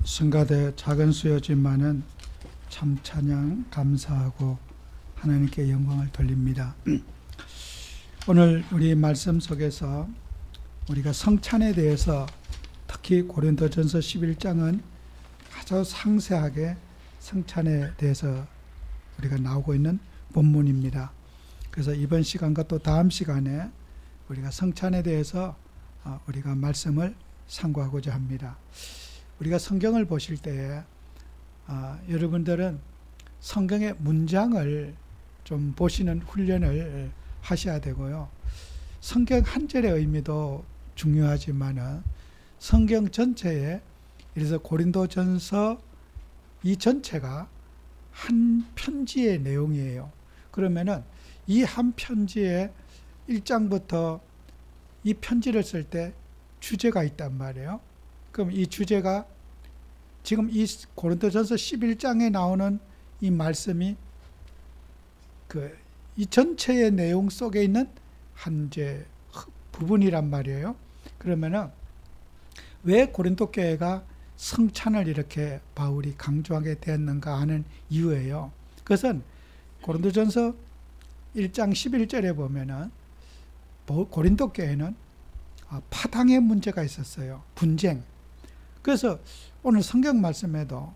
성가대 작은 수요지만은 참 찬양 감사하고 하나님께 영광을 돌립니다. 오늘 우리 말씀 속에서 우리가 성찬에 대해서 특히 고린도전서 11장은 아주 상세하게 성찬에 대해서 우리가 나오고 있는 본문입니다. 그래서 이번 시간과 또 다음 시간에 우리가 성찬에 대해서 우리가 말씀을 상고하고자 합니다. 우리가 성경을 보실 때에 여러분들은 성경의 문장을 좀 보시는 훈련을 하셔야 되고요. 성경 한 절의 의미도 중요하지만은 성경 전체에, 그래서 고린도전서 이 전체가 한 편지의 내용이에요. 그러면은 이 한 편지의 1장부터 이 편지를 쓸 때 주제가 있단 말이에요. 그럼 이 주제가 지금 이 고린도전서 11장에 나오는 이 말씀이 이 전체의 내용 속에 있는 한 부분이란 말이에요. 그러면은 왜 고린도 교회가 성찬을 이렇게 바울이 강조하게 되었는가 하는 이유예요. 그것은 고린도전서 1장 11절에 보면은 고린도 교회는 파당의 문제가 있었어요. 분쟁. 그래서 오늘 성경 말씀에도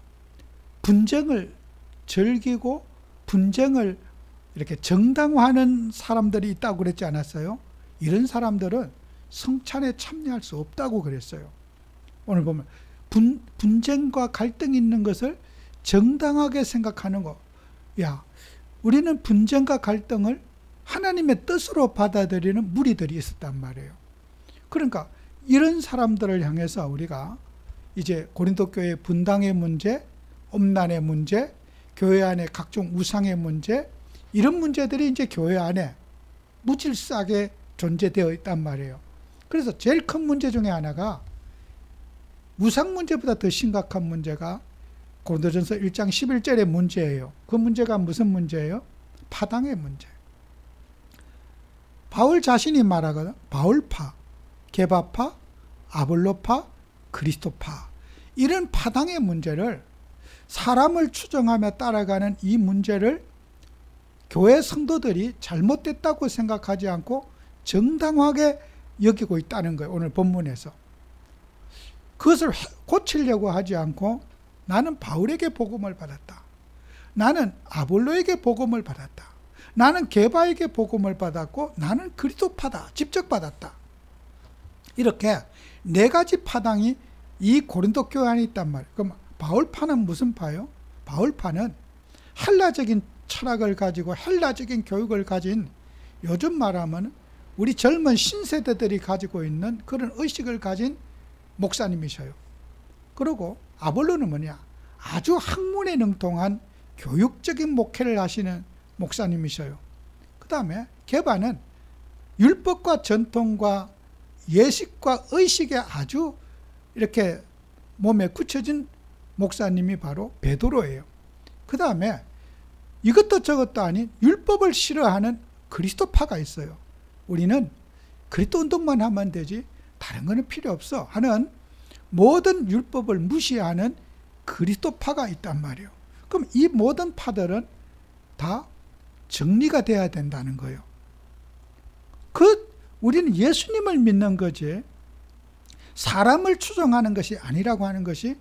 분쟁을 즐기고 분쟁을 이렇게 정당화하는 사람들이 있다고 그랬지 않았어요? 이런 사람들은 성찬에 참여할 수 없다고 그랬어요. 오늘 보면 분쟁과 갈등이 있는 것을 정당하게 생각하는 거. 야, 우리는 분쟁과 갈등을 하나님의 뜻으로 받아들이는 무리들이 있었단 말이에요. 그러니까 이런 사람들을 향해서 우리가 이제 고린도 교회 분당의 문제, 엄난의 문제, 교회 안에 각종 우상의 문제, 이런 문제들이 이제 교회 안에 무질서하게 존재되어 있단 말이에요. 그래서 제일 큰 문제 중에 하나가 우상 문제보다 더 심각한 문제가 고린도전서 1장 11절의 문제예요. 그 문제가 무슨 문제예요? 파당의 문제. 바울 자신이 말하거든. 바울파, 게바파, 아볼로파, 그리스도파, 이런 파당의 문제를, 사람을 추종하며 따라가는 이 문제를 교회 성도들이 잘못됐다고 생각하지 않고 정당하게 여기고 있다는 거예요. 오늘 본문에서. 그것을 고치려고 하지 않고 나는 바울에게 복음을 받았다. 나는 아볼로에게 복음을 받았다. 나는 게바에게 복음을 받았고 나는 그리스도파다. 직접 받았다. 이렇게 네 가지 파당이 이 고린도 교회 안에 있단 말이에요. 그럼 바울파는 무슨 파요? 바울파는 헬라적인 철학을 가지고 헬라적인 교육을 가진, 요즘 말하면 우리 젊은 신세대들이 가지고 있는 그런 의식을 가진 목사님이셔요. 그리고 아볼로는 뭐냐? 아주 학문에 능통한 교육적인 목회를 하시는 목사님이셔요. 그 다음에 게바는 율법과 전통과 예식과 의식에 아주 이렇게 몸에 굳혀진 목사님이 바로 베드로예요. 그 다음에 이것도 저것도 아닌 율법을 싫어하는 그리스도파가 있어요. 우리는 그리스도 운동만 하면 되지 다른 거는 필요 없어 하는 모든 율법을 무시하는 그리스도파가 있단 말이에요. 그럼 이 모든 파들은 다 정리가 돼야 된다는 거예요. 우리는 예수님을 믿는 거지 사람을 추종하는 것이 아니라고 하는 것이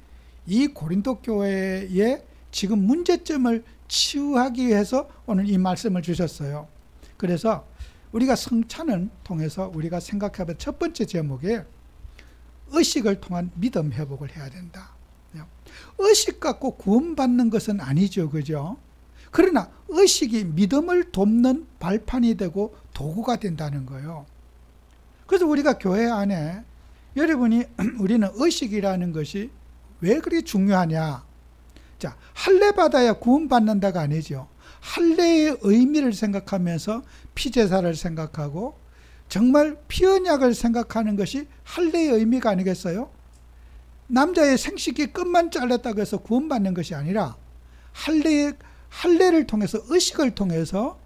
이 고린도 교회의 지금 문제점을 치유하기 위해서 오늘 이 말씀을 주셨어요. 그래서 우리가 성찬을 통해서 우리가 생각해볼 첫 번째 제목에 의식을 통한 믿음 회복을 해야 된다. 의식 갖고 구원받는 것은 아니죠. 그죠? 그러나 의식이 믿음을 돕는 발판이 되고 도구가 된다는 거예요. 그래서 우리가 교회 안에 우리는 의식이라는 것이 왜 그렇게 중요하냐? 자, 할례 받아야 구원받는다가 아니죠. 할례의 의미를 생각하면서 피제사를 생각하고 정말 피언약을 생각하는 것이 할례의 의미가 아니겠어요? 남자의 생식기 끝만 잘랐다고 해서 구원받는 것이 아니라 할례를 통해서, 의식을 통해서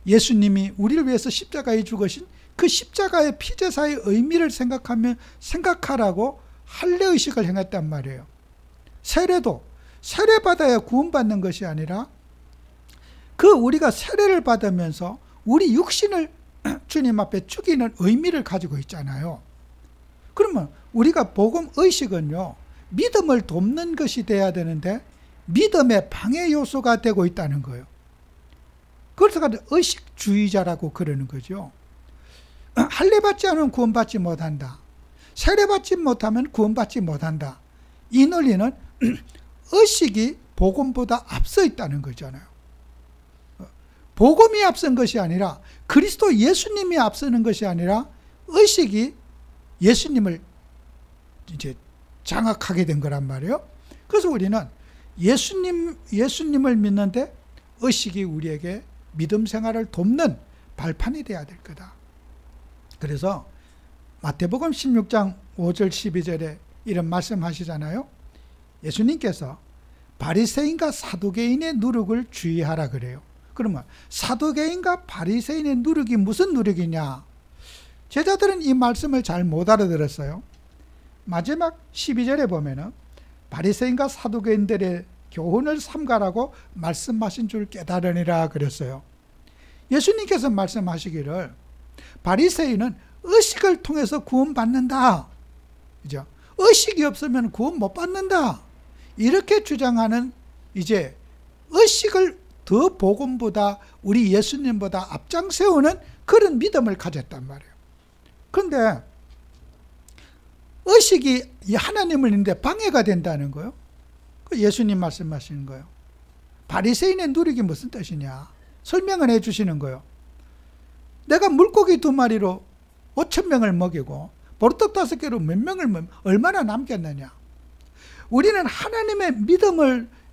예수님이 우리를 위해서 십자가에 죽으신 그 십자가의 피제사의 의미를 생각하라고 할례의식을 행했단 말이에요. 세례도 세례받아야 구원받는 것이 아니라 그 우리가 세례를 받으면서 우리 육신을 주님 앞에 죽이는 의미를 가지고 있잖아요. 그러면 우리가 복음 의식은요, 믿음을 돕는 것이 돼야 되는데 믿음의 방해 요소가 되고 있다는 거예요. 그래서 의식주의자라고 그러는 거죠. 할례받지 않으면 구원받지 못한다. 세례받지 못하면 구원받지 못한다. 이 논리는 의식이 복음보다 앞서 있다는 거잖아요. 복음이 앞선 것이 아니라 그리스도 예수님이 앞서는 것이 아니라 의식이 예수님을 이제 장악하게 된 거란 말이에요. 그래서 우리는 예수님을 믿는데 의식이 우리에게 믿음 생활을 돕는 발판이 돼야 될 거다. 그래서 마태복음 16장 5절 12절에 이런 말씀하시잖아요. 예수님께서 바리새인과 사두개인의 누룩을 주의하라 그래요. 그러면 사두개인과 바리새인의 누룩이 무슨 누룩이냐? 제자들은 이 말씀을 잘 못 알아들었어요. 마지막 12절에 보면은 바리새인과 사두개인들의 교훈을 삼가라고 말씀하신 줄 깨달으니라 그랬어요. 예수님께서 말씀하시기를 바리새인은 의식을 통해서 구원받는다. 그죠? 의식이 없으면 구원 못 받는다. 이렇게 주장하는 이제 의식을 더 복음보다 우리 예수님보다 앞장 세우는 그런 믿음을 가졌단 말이에요. 그런데 의식이 하나님을 믿는데 방해가 된다는 거예요. 예수님 말씀하시는 거예요. 바리새인의 누룩이 무슨 뜻이냐? 설명을 해 주시는 거예요. 내가 물고기 2마리로 5,000명을 먹이고 보리떡 5개로 몇 명을 얼마나 남겼느냐? 우리는 하나님의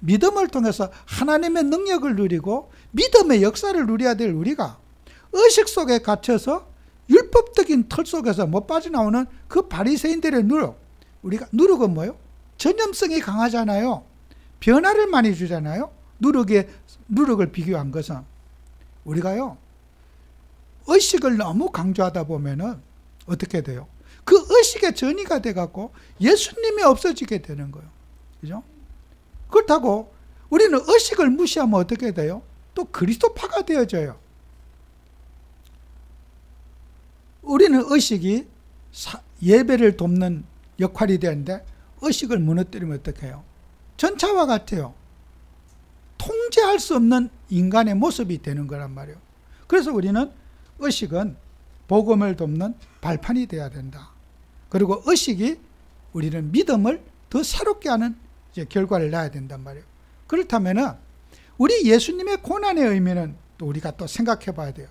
믿음을 통해서 하나님의 능력을 누리고 믿음의 역사를 누려야 될 우리가 의식 속에 갇혀서 율법적인 틀 속에서 못 빠져나오는 그 바리새인들의 누룩. 우리가 누룩은 뭐예요? 전염성이 강하잖아요. 변화를 많이 주잖아요. 누룩을 비교한 것은 우리가요, 의식을 너무 강조하다 보면은 어떻게 돼요? 그 의식의 전이가 돼갖고 예수님이 없어지게 되는 거예요. 그죠? 그렇다고 우리는 의식을 무시하면 어떻게 돼요? 또 그리스도파가 되어져요. 우리는 의식이 예배를 돕는 역할이 되는데 의식을 무너뜨리면 어떻게 해요? 전차와 같아요. 통제할 수 없는 인간의 모습이 되는 거란 말이에요. 그래서 우리는 의식은 복음을 돕는 발판이 되어야 된다. 그리고 의식이 우리는 믿음을 더 새롭게 하는 이제 결과를 낳아야 된단 말이에요. 그렇다면 우리 예수님의 고난의 의미는 또 우리가 또 생각해 봐야 돼요.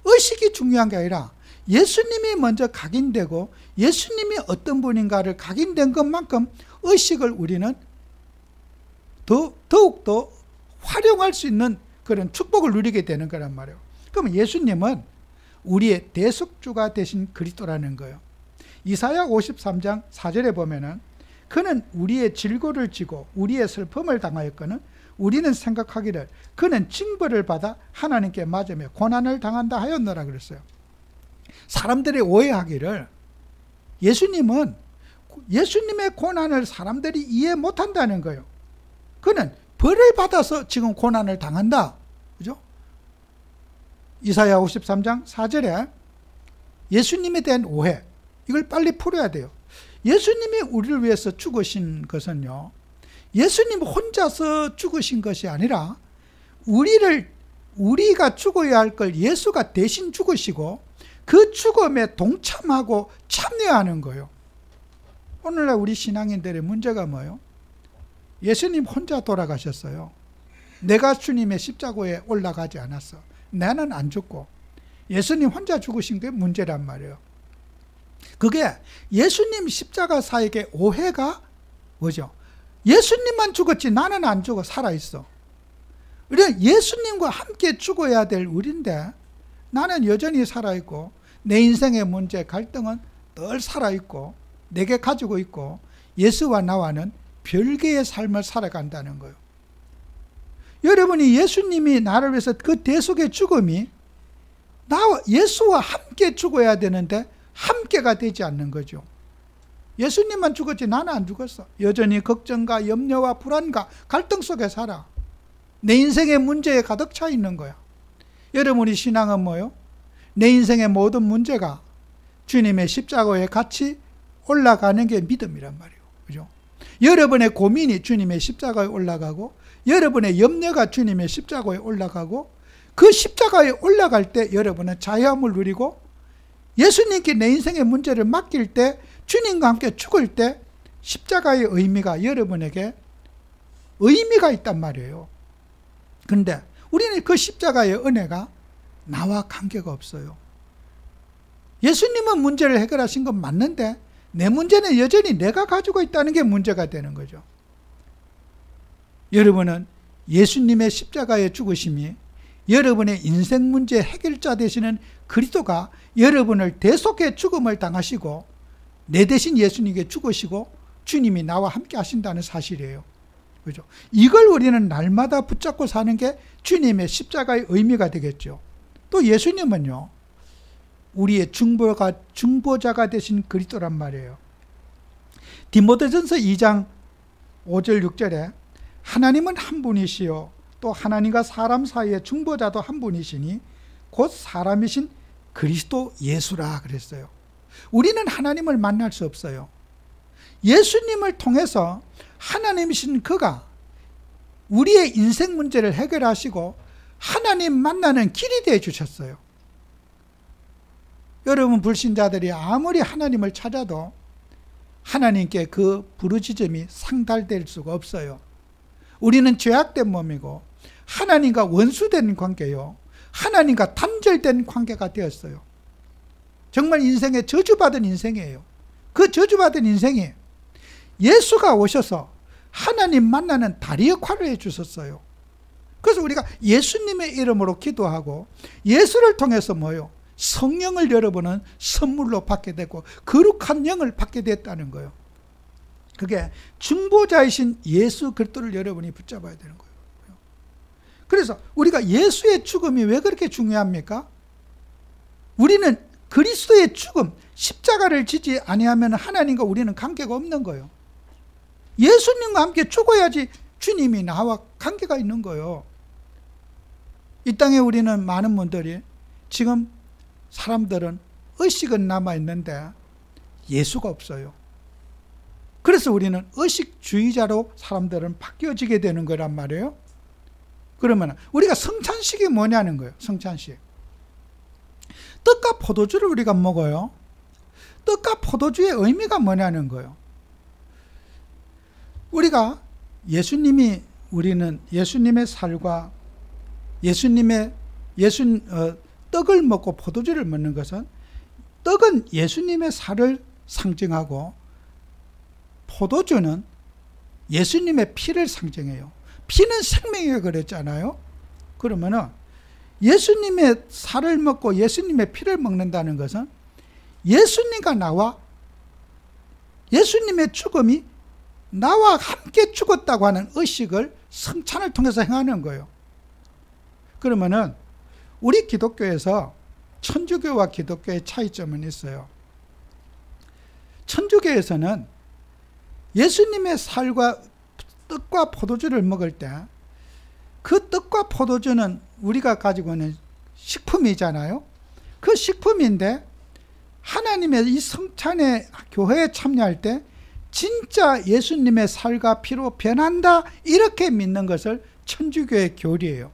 의식이 중요한 게 아니라 예수님이 먼저 각인되고 예수님이 어떤 분인가를 각인된 것만큼 의식을 우리는 더욱더 활용할 수 있는 그런 축복을 누리게 되는 거란 말이에요. 그럼 예수님은 우리의 대속주가 되신 그리스도라는 거예요. 이사야 53장 4절에 보면은 그는 우리의 질고를 지고 우리의 슬픔을 당하였거늘 우리는 생각하기를 그는 징벌을 받아 하나님께 맞으며 고난을 당한다 하였노라 그랬어요. 사람들이 오해하기를 예수님은 예수님의 고난을 사람들이 이해 못한다는 거예요. 그는 벌을 받아서 지금 고난을 당한다. 그죠? 이사야 53장 4절에 예수님에 대한 오해, 이걸 빨리 풀어야 돼요. 예수님이 우리를 위해서 죽으신 것은요, 예수님 혼자서 죽으신 것이 아니라 우리가 죽어야 할 걸 예수가 대신 죽으시고 그 죽음에 동참하고 참여하는 거예요. 오늘날 우리 신앙인들의 문제가 뭐예요? 예수님 혼자 돌아가셨어요. 내가 주님의 십자가에 올라가지 않았어. 나는 안 죽고 예수님 혼자 죽으신 게 문제란 말이에요. 그게 예수님 십자가사에게 오해가 뭐죠? 예수님만 죽었지 나는 안 죽어 살아있어. 우리가 예수님과 함께 죽어야 될 우리인데 나는 여전히 살아있고 내 인생의 문제, 갈등은 늘 살아있고 내게 가지고 있고 예수와 나와는 별개의 삶을 살아간다는 거예요. 여러분이 예수님이 나를 위해서 그 대속의 죽음이 나와 예수와 함께 죽어야 되는데 함께가 되지 않는 거죠. 예수님만 죽었지 나는 안 죽었어. 여전히 걱정과 염려와 불안과 갈등 속에 살아. 내 인생의 문제에 가득 차 있는 거야. 여러분의 신앙은 뭐요? 내 인생의 모든 문제가 주님의 십자가에 같이 올라가는 게 믿음이란 말이에요. 그죠? 여러분의 고민이 주님의 십자가에 올라가고, 여러분의 염려가 주님의 십자가에 올라가고, 그 십자가에 올라갈 때 여러분은 자유함을 누리고, 예수님께 내 인생의 문제를 맡길 때, 주님과 함께 죽을 때 십자가의 의미가 여러분에게 의미가 있단 말이에요. 그런데 우리는 그 십자가의 은혜가 나와 관계가 없어요. 예수님은 문제를 해결하신 건 맞는데 내 문제는 여전히 내가 가지고 있다는 게 문제가 되는 거죠. 여러분은 예수님의 십자가의 죽으심이 여러분의 인생 문제 해결자 되시는 그리스도가 여러분을 대속의 죽음을 당하시고 내 대신 예수님께 죽으시고 주님이 나와 함께 하신다는 사실이에요. 그죠? 이걸 우리는 날마다 붙잡고 사는 게 주님의 십자가의 의미가 되겠죠. 또 예수님은요, 우리의 중보자가 되신 그리스도란 말이에요. 디모데전서 2장 5절 6절에 하나님은 한 분이시요 또 하나님과 사람 사이의 중보자도 한 분이시니 곧 사람이신 그리스도 예수라 그랬어요. 우리는 하나님을 만날 수 없어요. 예수님을 통해서 하나님이신 그가 우리의 인생 문제를 해결하시고 하나님 만나는 길이 되어 주셨어요. 여러분 불신자들이 아무리 하나님을 찾아도 하나님께 그 부르짖음이 상달될 수가 없어요. 우리는 죄악된 몸이고 하나님과 원수된 관계요, 하나님과 단절된 관계가 되었어요. 정말 인생에 저주받은 인생이에요. 그 저주받은 인생이 예수가 오셔서 하나님 만나는 다리 역할을 해주셨어요. 그래서 우리가 예수님의 이름으로 기도하고 예수를 통해서 뭐요? 성령을 여러분은 선물로 받게 되고 거룩한 영을 받게 됐다는 거예요. 그게 중보자이신 예수 그리스도를 여러분이 붙잡아야 되는 거예요. 그래서 우리가 예수의 죽음이 왜 그렇게 중요합니까? 우리는 그리스도의 죽음, 십자가를 지지 아니하면 하나님과 우리는 관계가 없는 거예요. 예수님과 함께 죽어야지 주님이 나와 관계가 있는 거예요. 이 땅에 우리는 많은 분들이 지금 사람들은 의식은 남아있는데 예수가 없어요. 그래서 우리는 의식주의자로 사람들은 바뀌어지게 되는 거란 말이에요. 그러면 우리가 성찬식이 뭐냐는 거예요. 성찬식. 떡과 포도주를 우리가 먹어요. 떡과 포도주의 의미가 뭐냐는 거예요. 우리가 우리는 예수님의 살과 떡을 먹고 포도주를 먹는 것은, 떡은 예수님의 살을 상징하고 포도주는 예수님의 피를 상징해요. 피는 생명이라고 그랬잖아요. 그러면은 예수님의 살을 먹고 예수님의 피를 먹는다는 것은 예수님과 예수님의 죽음이 나와 함께 죽었다고 하는 의식을 성찬을 통해서 행하는 거예요. 그러면은 우리 기독교에서 천주교와 기독교의 차이점은 있어요. 천주교에서는 예수님의 살과 떡과 포도주를 먹을 때 그 떡과 포도주는 우리가 가지고 있는 식품이잖아요. 그 식품인데 하나님의 이 성찬의 교회에 참여할 때 진짜 예수님의 살과 피로 변한다, 이렇게 믿는 것을 천주교의 교리예요.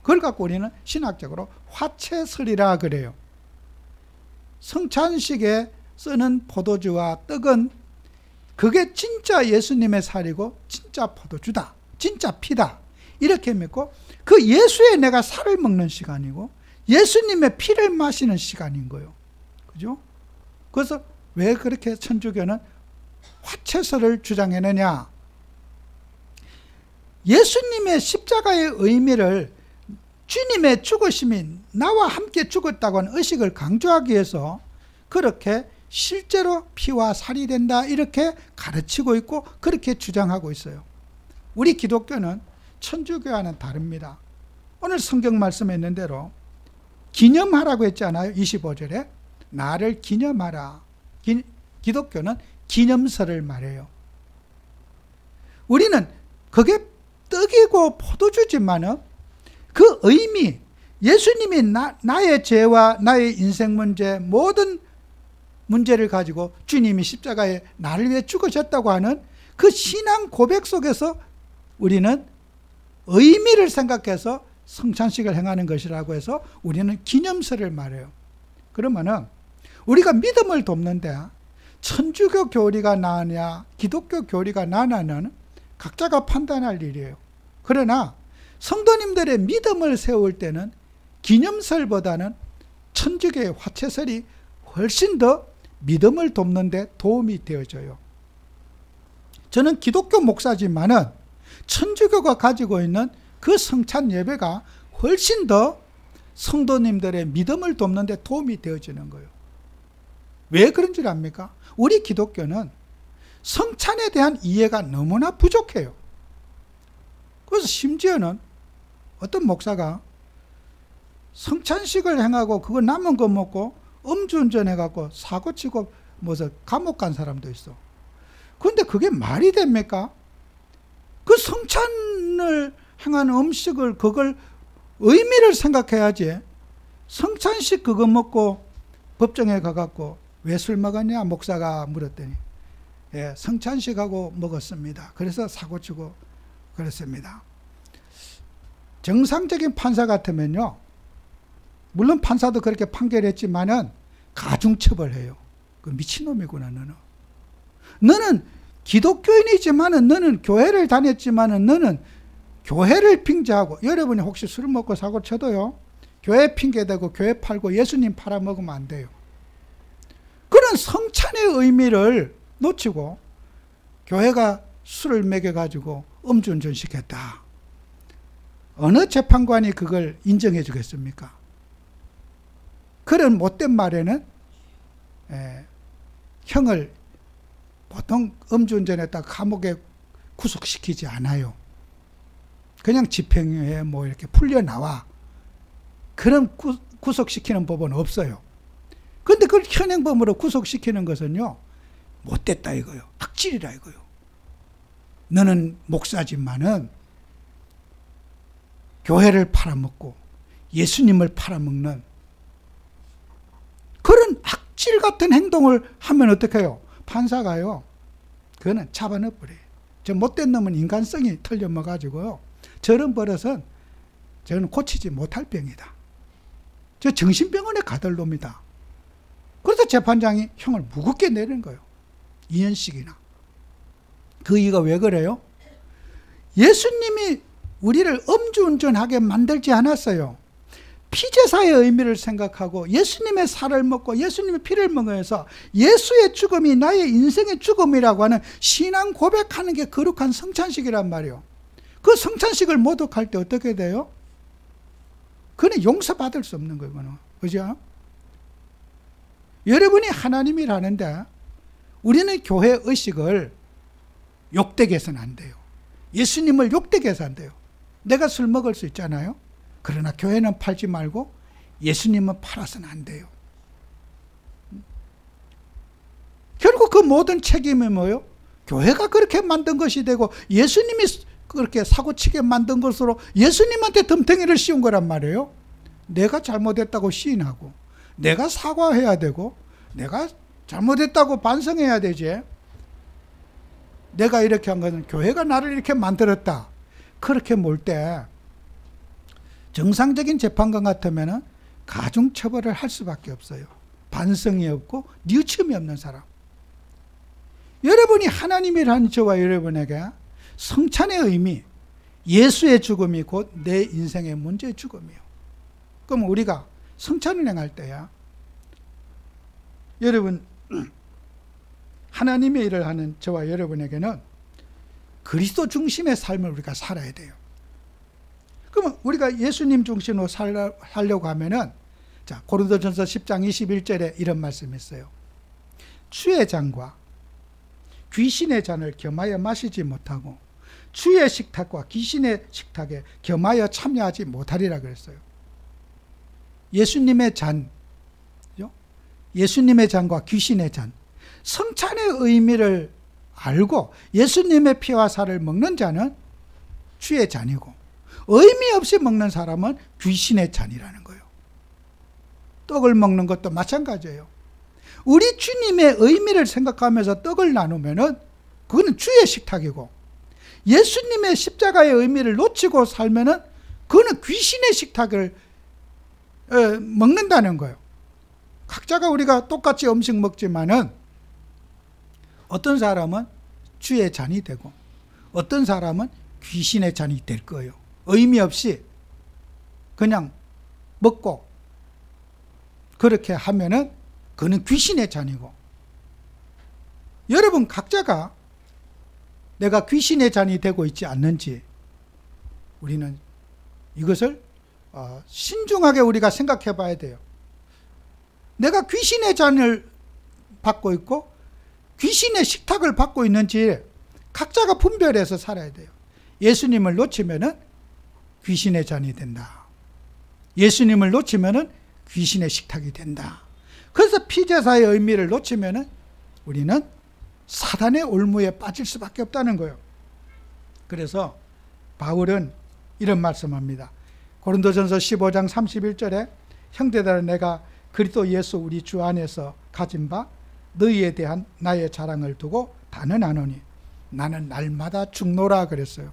그걸 갖고 우리는 신학적으로 화채설이라 그래요. 성찬식에 쓰는 포도주와 떡은 그게 진짜 예수님의 살이고 진짜 포도주다, 진짜 피다, 이렇게 믿고 그 예수의 내가 살을 먹는 시간이고 예수님의 피를 마시는 시간인 거예요. 그죠? 그래서 왜 그렇게 천주교는 화채설을 주장했느냐? 예수님의 십자가의 의미를, 주님의 죽으심이 나와 함께 죽었다고 하는 의식을 강조하기 위해서 그렇게 실제로 피와 살이 된다, 이렇게 가르치고 있고 그렇게 주장하고 있어요. 우리 기독교는 천주교와는 다릅니다. 오늘 성경 말씀에 있는 대로 기념하라고 했잖아요. 25절에 나를 기념하라. 기독교는 기념서를 말해요. 우리는 그게 떡이고 포도주지만은 그 의미, 예수님이 나의 죄와 나의 인생 문제, 모든 문제를 가지고 주님이 십자가에 나를 위해 죽으셨다고 하는 그 신앙 고백 속에서 우리는 의미를 생각해서 성찬식을 행하는 것이라고 해서 우리는 기념서를 말해요. 그러면은 우리가 믿음을 돕는데 천주교 교리가 나으냐 기독교 교리가 나으냐는 각자가 판단할 일이에요. 그러나 성도님들의 믿음을 세울 때는 기념설보다는 천주교의 화채설이 훨씬 더 믿음을 돕는 데 도움이 되어져요. 저는 기독교 목사지만은 천주교가 가지고 있는 그 성찬 예배가 훨씬 더 성도님들의 믿음을 돕는 데 도움이 되어지는 거예요. 왜 그런 줄 압니까? 우리 기독교는 성찬에 대한 이해가 너무나 부족해요. 그래서 심지어는 어떤 목사가 성찬식을 행하고 그거 남은 거 먹고 음주운전해갖고 사고치고 뭐서 감옥 간 사람도 있어. 그런데 그게 말이 됩니까? 그 성찬을 행하는 음식을 그걸 의미를 생각해야지. 성찬식 그거 먹고 법정에 가갖고 왜 술 먹었냐 목사가 물었더니 예, 성찬식하고 먹었습니다. 그래서 사고치고 그랬습니다. 정상적인 판사 같으면요, 물론 판사도 그렇게 판결했지만은 가중처벌해요. 그 미친놈이구나 너는. 너는 기독교인이지만은 너는 교회를 다녔지만은 너는 교회를 핑계하고, 여러분이 혹시 술을 먹고 사고 쳐도요, 교회 핑계대고 교회 팔고 예수님 팔아먹으면 안 돼요. 그런 성찬의 의미를 놓치고 교회가 술을 먹여가지고 음주운전 시켰다. 어느 재판관이 그걸 인정해 주겠습니까? 그런 못된 말에는 형을 보통 음주운전했다 감옥에 구속시키지 않아요. 그냥 집행유예 뭐 이렇게 풀려나와. 그런 구속시키는 법은 없어요. 그런데 그걸 현행범으로 구속시키는 것은요, 못됐다 이거요. 악질이라 이거요. 너는 목사지만은 교회를 팔아먹고 예수님을 팔아먹는 그런 악질 같은 행동을 하면 어떻게 해요? 판사가요, 그거는 잡아넣어버려요. 저 못된 놈은 인간성이 틀려먹어가지고요, 저런 버릇은 저는 고치지 못할 병이다. 저 정신병원에 가둘 놈이다. 그래서 재판장이 형을 무겁게 내린 거예요. 2년씩이나. 그 이유가 왜 그래요? 예수님이 우리를 음주운전하게 만들지 않았어요. 피제사의 의미를 생각하고 예수님의 살을 먹고 예수님의 피를 먹어서 예수의 죽음이 나의 인생의 죽음이라고 하는 신앙 고백하는 게 거룩한 성찬식이란 말이에요. 그 성찬식을 모독할 때 어떻게 돼요? 그는 용서받을 수 없는 거예요. 그죠? 여러분이 하나님이라는데 우리는 교회 의식을 욕되게 해서는 안 돼요. 예수님을 욕되게 해서 안 돼요. 내가 술 먹을 수 있잖아요. 그러나 교회는 팔지 말고 예수님은 팔아서는 안 돼요. 결국 그 모든 책임이 뭐예요? 교회가 그렇게 만든 것이 되고 예수님이 그렇게 사고치게 만든 것으로 예수님한테 덤탱이를 씌운 거란 말이에요. 내가 잘못했다고 시인하고 내가 사과해야 되고 내가 잘못했다고 반성해야 되지. 내가 이렇게 한 것은 교회가 나를 이렇게 만들었다. 그렇게 몰 때 정상적인 재판관 같으면 가중처벌을 할 수밖에 없어요. 반성이 없고 뉘우침이 없는 사람. 여러분이 하나님이라는 저와 여러분에게 성찬의 의미, 예수의 죽음이 곧 내 인생의 문제의 죽음이에요. 그럼 우리가 성찬을 행할 때야, 여러분, 하나님의 일을 하는 저와 여러분에게는 그리스도 중심의 삶을 우리가 살아야 돼요. 그러면 우리가 예수님 중심으로 살려고 하면은, 자, 고린도전서 10장 21절에 이런 말씀이 있어요. 주의 잔과 귀신의 잔을 겸하여 마시지 못하고 주의 식탁과 귀신의 식탁에 겸하여 참여하지 못하리라 그랬어요. 예수님의 잔, 예수님의 잔과 귀신의 잔, 성찬의 의미를 알고 예수님의 피와 살을 먹는 자는 주의 잔이고, 의미 없이 먹는 사람은 귀신의 잔이라는 거예요. 떡을 먹는 것도 마찬가지예요. 우리 주님의 의미를 생각하면서 떡을 나누면은 그거는 주의 식탁이고, 예수님의 십자가의 의미를 놓치고 살면은 그거는 귀신의 식탁을 먹는다는 거예요. 각자가 우리가 똑같이 음식 먹지만은 어떤 사람은 주의 잔이 되고 어떤 사람은 귀신의 잔이 될 거예요. 의미 없이 그냥 먹고 그렇게 하면은 그는 귀신의 잔이고, 여러분 각자가 내가 귀신의 잔이 되고 있지 않는지 우리는 이것을 신중하게 우리가 생각해 봐야 돼요. 내가 귀신의 잔을 받고 있고 귀신의 식탁을 받고 있는지 각자가 분별해서 살아야 돼요. 예수님을 놓치면은 귀신의 잔이 된다. 예수님을 놓치면은 귀신의 식탁이 된다. 그래서 피제사의 의미를 놓치면은 우리는 사단의 올무에 빠질 수밖에 없다는 거예요. 그래서 바울은 이런 말씀합니다. 고린도전서 15장 31절에 형제들아, 내가 그리스도 예수 우리 주 안에서 가진 바 너희에 대한 나의 자랑을 두고 단언하노니 나는 날마다 죽노라 그랬어요.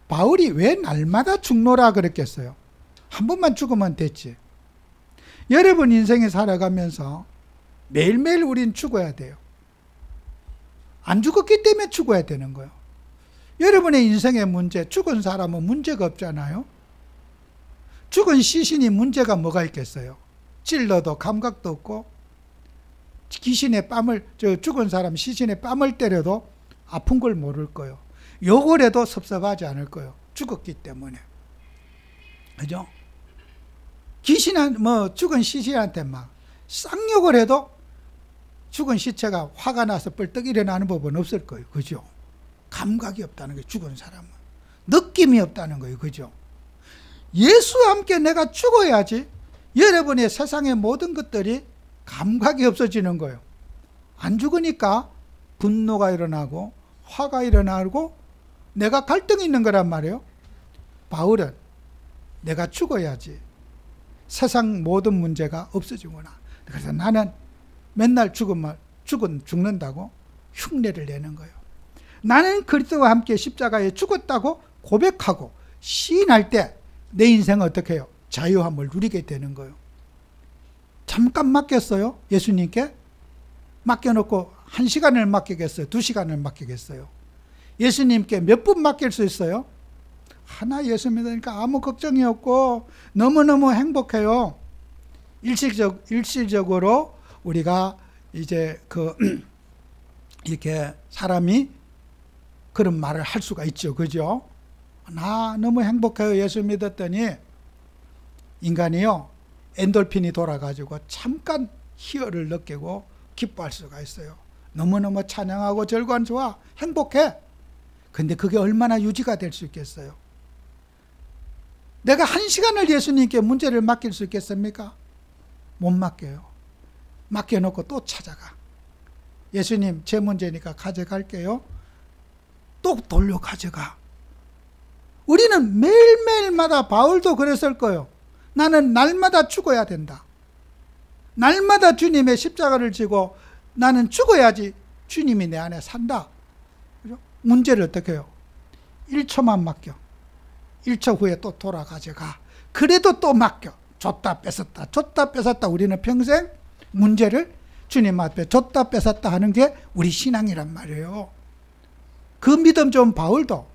바울이 왜 날마다 죽노라 그랬겠어요? 한 번만 죽으면 됐지. 여러분 인생에 살아가면서 매일매일 우린 죽어야 돼요. 안 죽었기 때문에 죽어야 되는 거예요. 여러분의 인생의 문제, 죽은 사람은 문제가 없잖아요. 죽은 시신이 문제가 뭐가 있겠어요? 찔러도 감각도 없고, 귀신의 뺨을, 죽은 사람 시신의 뺨을 때려도 아픈 걸 모를 거예요. 욕을 해도 섭섭하지 않을 거예요. 죽었기 때문에. 그죠? 죽은 시신한테 막 쌍욕을 해도 죽은 시체가 화가 나서 뻘떡 일어나는 법은 없을 거예요. 그죠? 감각이 없다는 거예요. 죽은 사람은. 느낌이 없다는 거예요. 그죠? 예수와 함께 내가 죽어야지 여러분의 세상의 모든 것들이 감각이 없어지는 거예요. 안 죽으니까 분노가 일어나고 화가 일어나고 내가 갈등이 있는 거란 말이에요. 바울은 내가 죽어야지 세상 모든 문제가 없어지구나. 그래서 나는 맨날 죽는다고 흉내를 내는 거예요. 나는 그리스도와 함께 십자가에 죽었다고 고백하고 시인할 때 내 인생은 어떻게 해요? 자유함을 누리게 되는 거예요. 잠깐 맡겼어요? 예수님께? 맡겨놓고 1시간을 맡기겠어요? 2시간을 맡기겠어요? 예수님께 몇 분 맡길 수 있어요? 하나 예수 믿으니까 아무 걱정이 없고 너무너무 행복해요. 일시적으로 우리가 이제 이렇게 사람이 그런 말을 할 수가 있죠. 그죠? 나 너무 행복해요. 예수 믿었더니 인간이요, 엔돌핀이 돌아가지고 잠깐 희열을 느끼고 기뻐할 수가 있어요. 너무너무 찬양하고 절관 좋아. 행복해. 근데 그게 얼마나 유지가 될 수 있겠어요? 내가 1시간을 예수님께 문제를 맡길 수 있겠습니까? 못 맡겨요. 맡겨놓고 또 찾아가. 예수님, 제 문제니까 가져갈게요. 또 돌려 가져가. 우리는 매일매일마다, 바울도 그랬을 거예요. 나는 날마다 죽어야 된다. 날마다 주님의 십자가를 지고 나는 죽어야지 주님이 내 안에 산다. 그죠? 문제를 어떻게 해요? 1초만 맡겨. 1초 후에 또 돌아가져가. 그래도 또 맡겨. 줬다 뺏었다. 줬다 뺏었다. 우리는 평생 문제를 주님 앞에 줬다 뺏었다 하는 게 우리 신앙이란 말이에요. 그 믿음 좋은 바울도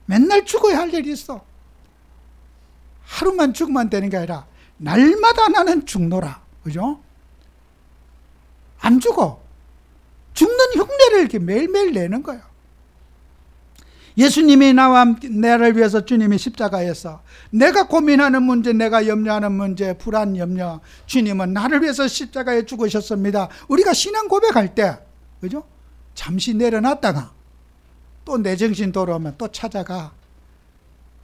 맨날 죽어야 할 일이 있어. 하루만 죽으면 되는 게 아니라 날마다 나는 죽노라. 그죠? 안 죽어. 죽는 흉내를 이렇게 매일매일 내는 거예요. 예수님이 나를 위해서 주님이 십자가에서 내가 고민하는 문제, 내가 염려하는 문제, 불안, 염려, 주님은 나를 위해서 십자가에 죽으셨습니다. 우리가 신앙 고백할 때, 그죠? 잠시 내려놨다가 또 내 정신 돌아오면 또 찾아가.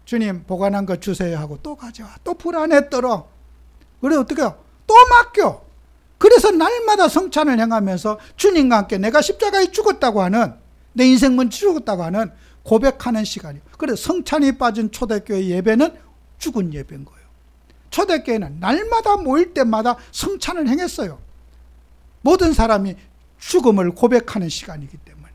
주님 보관한 거 주세요 하고 또 가져와. 또 불안에 떨어. 그래 어떻게 해요? 또 맡겨. 그래서 날마다 성찬을 행하면서 주님과 함께 내가 십자가에 죽었다고 하는, 내 인생 먼저 죽었다고 하는 고백하는 시간이에요. 그래서 성찬이 빠진 초대교회 예배는 죽은 예배인 거예요. 초대교회는 날마다 모일 때마다 성찬을 행했어요. 모든 사람이 죽음을 고백하는 시간이기 때문에.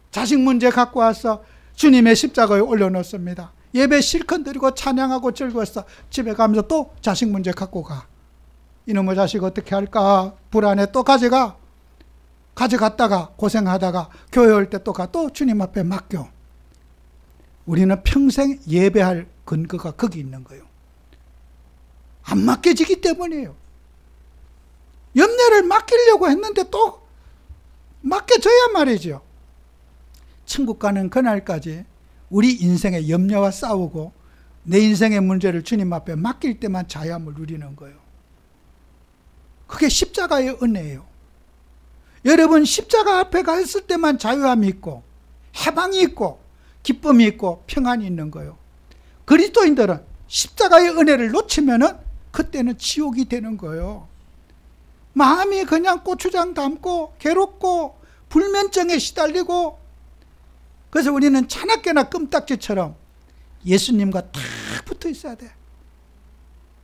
자식 문제 갖고 와서 주님의 십자가에 올려놓습니다. 예배 실컷 드리고 찬양하고 즐거웠어. 집에 가면서 또 자식 문제 갖고 가. 이놈의 자식 어떻게 할까 불안해. 또 가져갔다가 고생하다가 교회 올 때 또 가. 또 주님 앞에 맡겨. 우리는 평생 예배할 근거가 거기 있는 거예요. 안 맡겨지기 때문이에요. 염려를 맡기려고 했는데 또 맡겨져야 말이죠. 천국 가는 그날까지 우리 인생의 염려와 싸우고 내 인생의 문제를 주님 앞에 맡길 때만 자유함을 누리는 거예요. 그게 십자가의 은혜예요. 여러분, 십자가 앞에 가 있을 때만 자유함이 있고 해방이 있고 기쁨이 있고 평안이 있는 거예요. 그리스도인들은 십자가의 은혜를 놓치면은 그때는 지옥이 되는 거예요. 마음이 그냥 고추장 담고 괴롭고 불면증에 시달리고, 그래서 우리는 자나깨나 껌딱지처럼 예수님과 딱 붙어 있어야 돼.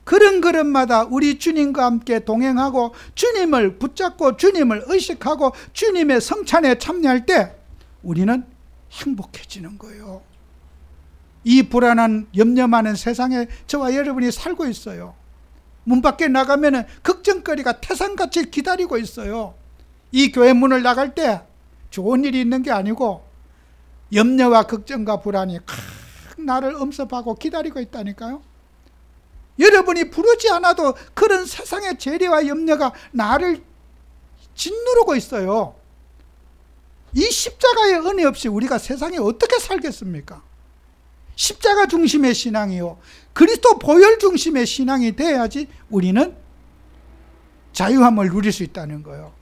걸음걸음마다 우리 주님과 함께 동행하고 주님을 붙잡고 주님을 의식하고 주님의 성찬에 참여할 때 우리는 행복해지는 거예요. 이 불안한 염려 많은 세상에 저와 여러분이 살고 있어요. 문 밖에 나가면은 걱정거리가 태산같이 기다리고 있어요. 이 교회 문을 나갈 때 좋은 일이 있는 게 아니고 염려와 걱정과 불안이 나를 엄습하고 기다리고 있다니까요. 여러분이 부르지 않아도 그런 세상의 재래와 염려가 나를 짓누르고 있어요. 이 십자가의 은혜 없이 우리가 세상에 어떻게 살겠습니까? 십자가 중심의 신앙이요, 그리스도 보혈 중심의 신앙이 돼야지 우리는 자유함을 누릴 수 있다는 거예요.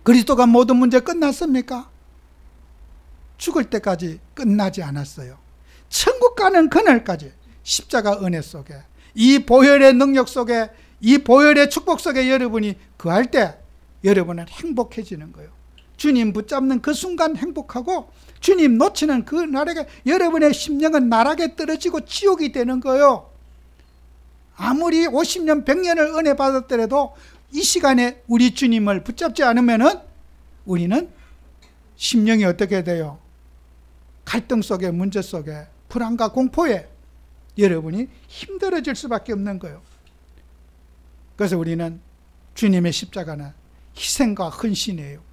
그리스도가 모든 문제 끝났습니까? 죽을 때까지 끝나지 않았어요. 천국 가는 그날까지 십자가 은혜 속에, 이 보혈의 능력 속에, 이 보혈의 축복 속에 여러분이 거할 때 여러분은 행복해지는 거예요. 주님 붙잡는 그 순간 행복하고 주님 놓치는 그 날에 여러분의 심령은 나락에 떨어지고 지옥이 되는 거예요. 아무리 50년 100년을 은혜 받았더라도 이 시간에 우리 주님을 붙잡지 않으면은 우리는 심령이 어떻게 돼요? 갈등 속에, 문제 속에, 불안과 공포에 여러분이 힘들어질 수밖에 없는 거예요. 그래서 우리는 주님의 십자가는 희생과 헌신이에요.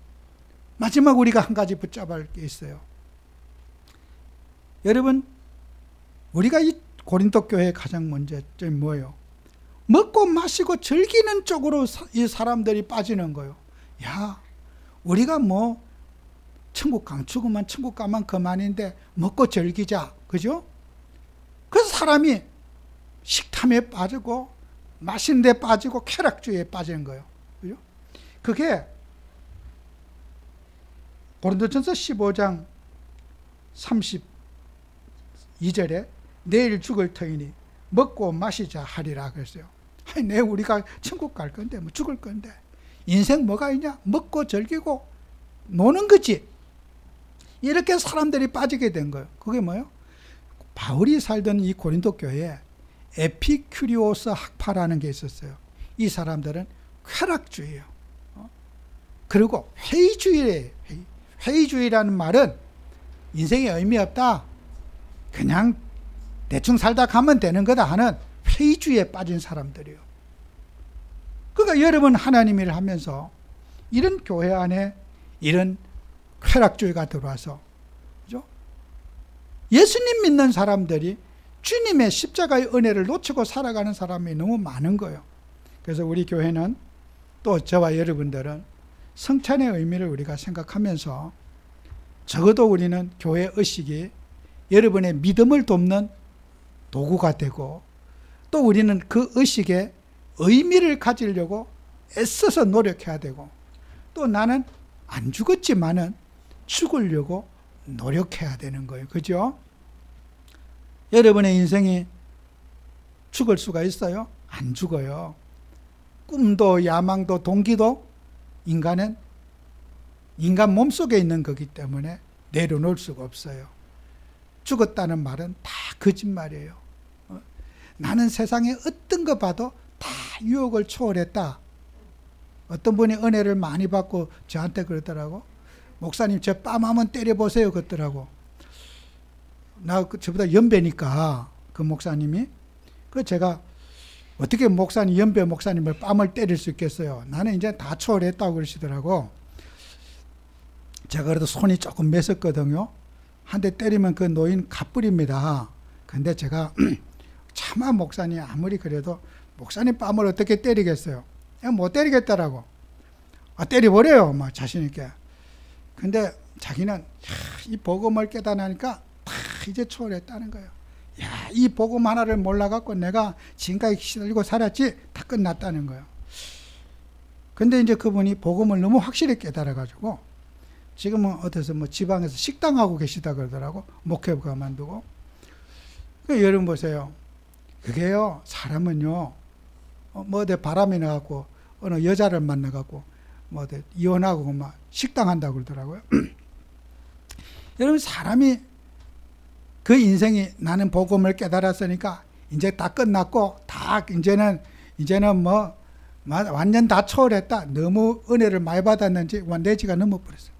마지막 우리가 한 가지 붙잡아야 할 게 있어요. 여러분, 우리가 이 고린도 교회의 가장 문제점이 뭐예요? 먹고 마시고 즐기는 쪽으로 이 사람들이 빠지는 거예요. 야, 우리가 뭐 천국 죽으면 천국 가면 그만인데 먹고 즐기자, 그죠? 그래서 사람이 식탐에 빠지고 맛있는 데 빠지고 쾌락주의에 빠지는 거예요. 그죠? 그게 고린도전서 15장 32절에 내일 죽을 터이니 먹고 마시자 하리라 그랬어요. 아니, 내일 우리가 천국 갈 건데 뭐 죽을 건데 인생 뭐가 있냐? 먹고 즐기고 노는 거지. 이렇게 사람들이 빠지게 된 거예요. 그게 뭐예요? 바울이 살던 이 고린도 교회에 에피큐리오스 학파라는 게 있었어요. 이 사람들은 쾌락주의예요. 그리고 회의주의예요. 회의주의라는 말은 인생에 의미 없다, 그냥 대충 살다 가면 되는 거다 하는 회의주의에 빠진 사람들이에요. 그러니까 여러분, 하나님 일을 하면서 이런 교회 안에 이런 쾌락주의가 들어와서, 그죠? 예수님 믿는 사람들이 주님의 십자가의 은혜를 놓치고 살아가는 사람이 너무 많은 거예요. 그래서 우리 교회는, 또 저와 여러분들은 성찬의 의미를 우리가 생각하면서 적어도 우리는 교회 의식이 여러분의 믿음을 돕는 도구가 되고, 또 우리는 그 의식에 의미를 가지려고 애써서 노력해야 되고, 또 나는 안 죽었지만은 죽으려고 노력해야 되는 거예요. 그죠? 여러분의 인생이 죽을 수가 있어요? 안 죽어요. 꿈도 야망도 동기도 인간 몸속에 있는 거기 때문에 내려놓을 수가 없어요. 죽었다는 말은 다 거짓말이에요. 나는 세상에 어떤 거 봐도 다 유혹을 초월했다. 어떤 분이 은혜를 많이 받고 저한테 그러더라고. 목사님 저 뺨 한번 때려보세요 그러더라고. 나 저보다 연배니까 그 목사님이. 그 제가 어떻게 연배 목사님을 뺨을 때릴 수 있겠어요. 나는 이제 다 초월했다고 그러시더라고. 제가 그래도 손이 조금 mes었거든요. 한 대 때리면 그 노인 갓불입니다. 근데 제가 차마 목사님 아무리 그래도 목사님 뺨을 어떻게 때리겠어요. 못 때리겠다라고. 때려버려요. 막 자신있게. 근데 자기는 이 복음을 깨달으니까 다 이제 초월했다는 거예요. 야, 이 복음 하나를 몰라갖고 내가 지금까지 시달리고 살았지? 다 끝났다는 거예요. 근데 이제 그분이 복음을 너무 확실히 깨달아가지고 지금은 어디서 지방에서 식당하고 계시다 그러더라고. 목회 그만두고. 여러분 보세요. 그게요, 사람은요, 어디 바람이 나갖고 어느 여자를 만나갖고 어디 이혼하고 막 식당 한다고 그러더라고요. 여러분, 사람이 그 인생이 나는 복음을 깨달았으니까 이제 다 끝났고 다 이제는 완전 다 초월했다. 너무 은혜를 많이 받았는지 내지가 넘어버렸어요.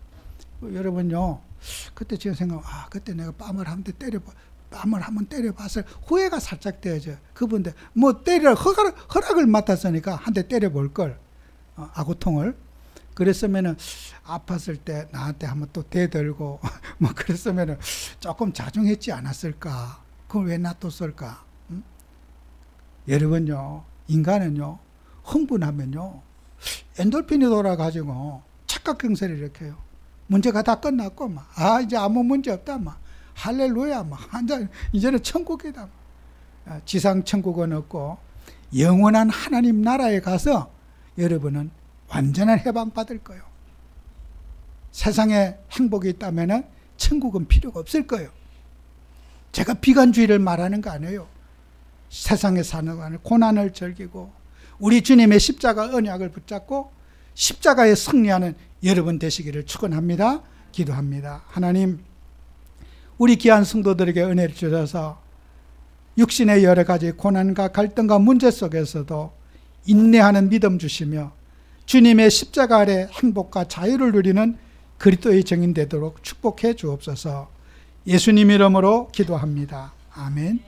여러분요, 그때 제가 그때 내가 뺨을 한번 때려봤을 후회가 살짝 되어져. 그분들 허락을 맡았으니까 한 대 때려볼 걸. 아구통을. 그랬으면은 아팠을 때 나한테 한번 또 대들고 그랬으면은 조금 자중했지 않았을까. 그걸 왜 놔뒀을까. 응? 여러분요, 인간은요, 흥분하면요 엔돌핀이 돌아가지고 착각경세를 일으켜요. 문제가 다 끝났고 이제 아무 문제 없다 할렐루야 이제는 천국이다. 지상 천국은 없고 영원한 하나님 나라에 가서 여러분은 완전한 해방받을 거예요. 세상에 행복이 있다면 천국은 필요가 없을 거예요. 제가 비관주의를 말하는 거 아니에요. 세상에 사는 동안 고난을 즐기고 우리 주님의 십자가 언약을 붙잡고 십자가에 승리하는 여러분 되시기를 축원합니다. 기도합니다. 하나님, 우리 귀한 성도들에게 은혜를 주셔서 육신의 여러 가지 고난과 갈등과 문제 속에서도 인내하는 믿음 주시며 주님의 십자가 아래 행복과 자유를 누리는 그리스도의 증인 되도록 축복해 주옵소서. 예수님 이름으로 기도합니다. 아멘.